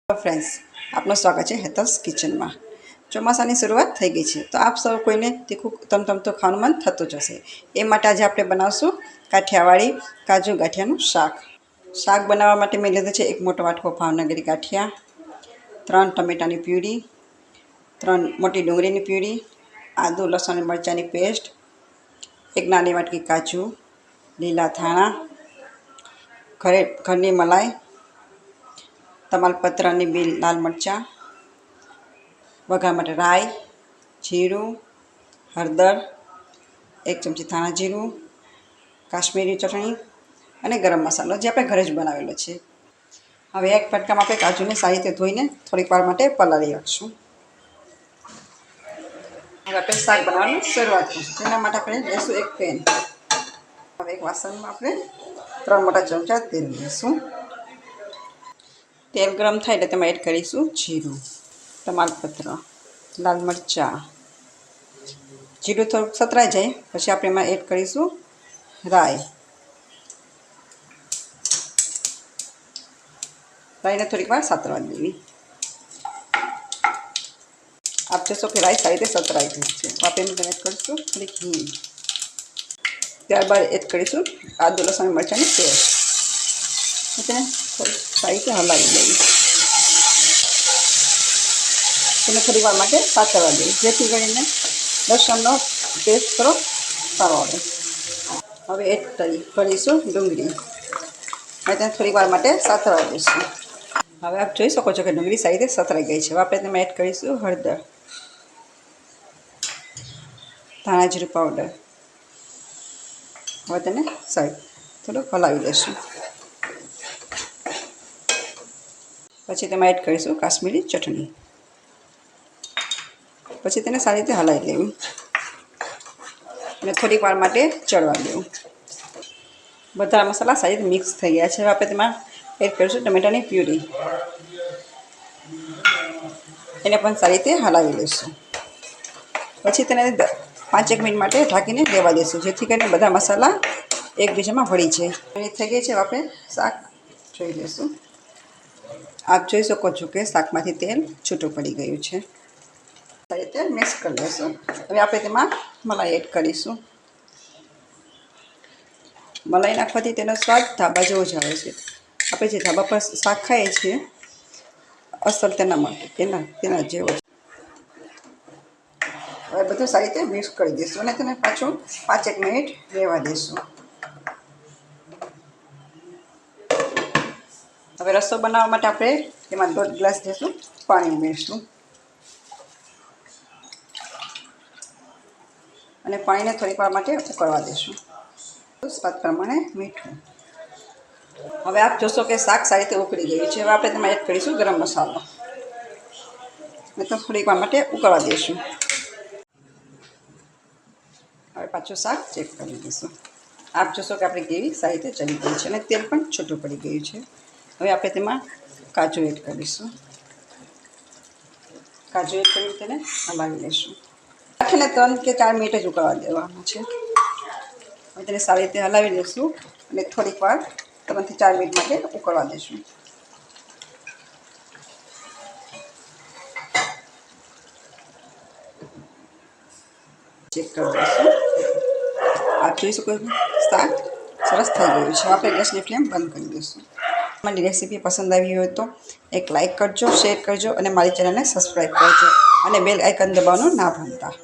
Friends, આપનું સ્વાગત છે હેતલ્સ કિચનમાં। ચોમાસાની શરૂઆત થઈ ગઈ છે તો આપ સૌ કોઈને તીખું તમતમતું ખાવાનું મન થતું જ હશે। એ માટે આજે આપણે બનાવશું કાઠિયાવાડી કાજુ ગાંઠિયાનું શાક। શાક બનાવવા માટે મેં લીધું છે એક મોટો વાટકો ભાવનગરી ગાંઠિયા, 3 ટમેટાની પ્યુરી, 3 મોટી ડુંગળીની પ્યુરી, આદુ લસણ અને મરચાંની પેસ્ટ, એક નાની વાટકી કાજુ, લીલા ધાણા, ઘરની મલાઈ, તમાલપત્રની બે લાલ મરચાં, વઘાર માટે રાઈ, જીરું, હળદર, 1 ચમચી ધાણા જીરું, કાશ્મીરી ચટણી અને ગરમ મસાલો જે આપણે ઘરે જ બનાવેલો છે। હવે એક વાટકામાં આપણે કાજુને સારી રીતે ધોઈને થોડીક વાર માટે પલાળી રાખશું। હવે આપણે શાક બનાવવાની શરૂઆત કરીશું। તેના માટે આપણે લઈશું એક પેન। હવે એક વાસણમાં આપણે 3 મોટા ચમચા તેલ લઈશું। તેલ ગરમ થાય એટલે તેમાં એડ કરીશું જીરું, તમાલપત્ર, લાલ મરચાં। જીરું થોડુંક સતરાઈ જાય પછી આપણે એમાં એડ કરીશું રાઈ। રાઈને થોડીક વાર સાતરવા દેવી। આપ જોશો કે રાઈ સારી રીતે સતરાઈ ગઈ છે। આપણે એમાં એડ કરીશું થોડીક હિંગ, ત્યારબાદ એડ કરીશું આદુ લસણ મરચાંની પેસ્ટ। તેને સારી રીતે હલાવી દેવી। તેને થોડી વાર માટે સાતરવા દેવી જેથી કરીને લસણનો ટેસ્ટ થોડો સારો આવે। હવે એડ કરીશું ડુંગળી અને તેને થોડી વાર માટે સાતરવા દઈશું। હવે આપ જોઈ શકો છો કે ડુંગળી સારી રીતે સતરાઈ ગઈ છે। હવે આપણે તેમાં એડ કરીશું હળદર, ધાણા જીરું પાવડર। હવે તેને સાઈડ થોડુંક હલાવી દઈશું। પછી તેમાં એડ કરીશું કાશ્મીરી ચટણી। પછી તેને સારી રીતે હલાવી લેવું અને થોડીક વાર માટે ચડવા દેવું। બધા મસાલા સારી રીતે મિક્સ થઈ ગયા છે। હવે આપણે તેમાં એડ કરીશું ટમેટાની પ્યુરી। એને પણ સારી રીતે હલાવી લઈશું। પછી તેને 5-1 મિનિટ માટે ઢાંકીને રહેવા દઈશું જેથી કરીને બધા મસાલા એકબીજામાં ભળી જાય। થઈ ગઈ છે આપણે શાક જોઈ લઈશું। આપ જોઈ શકો છો કે શાકમાંથી તેલ છૂટું પડી ગયું છે। સારી રીતે મિક્સ કરી લઈશું। હવે આપણે તેમાં મલાઈ એડ કરીશું। મલાઈ નાખવાથી તેનો સ્વાદ ધાબા જેવો જ આવે છે। આપણે જે ધાબા પર શાક ખાઈએ છીએ અસર તેના માટે તેના જેવો જ। હવે બધું સારી રીતે મિક્સ કરી દઈશું અને તેને પાછું 5-1 મિનિટ રહેવા દઈશું। હવે રસો બનાવવા માટે આપણે તેમાં 1.5 ગ્લાસ જેટલું પાણી ઉમેરીશું અને પાણીને થોડીક વાર માટે ઉકળવા દઈશું। સ્વાદ પ્રમાણે મીઠું। હવે આપ જોશો કે શાક સારી રીતે ઉકળી ગયું છે। હવે આપણે તેમાં એડ કરીશું ગરમ મસાલો અને તો થોડીક વાર માટે ઉકળવા દઈશું। હવે પાછું શાક ચેક કરી દઈશું। આપ જોશો કે આપણી ગ્રેવી સારી રીતે ચડી ગઈ છે અને તેલ પણ છૂટું પડી ગયું છે। હવે આપણે તેમાં કાજુ એડ કરીશું। કાજુ એડ કરી તેને હલાવી લઈશું। રાખીને 3 કે 4 મિનિટ જ ઉકળવા દેવાનું છે। હવે તેને સારી રીતે હલાવી લઈશું અને થોડીક વાર 3 થી 4 મિનિટ માટે ઉકળવા દઈશું। ચેક કરી દઈશું। આપ જોઈ શકો છો શાક સરસ થઈ ગયું છે। આપણે ગેસની ફ્લેમ બંધ કરી દઈશું। મારી રેસીપી પસંદ આવી હોય તો એક લાઇક કરજો, શેર કરજો અને મારી ચેનલને સબસ્ક્રાઈબ કરજો અને બેલ આઇકન દબાવવાનું ના ભૂલતા।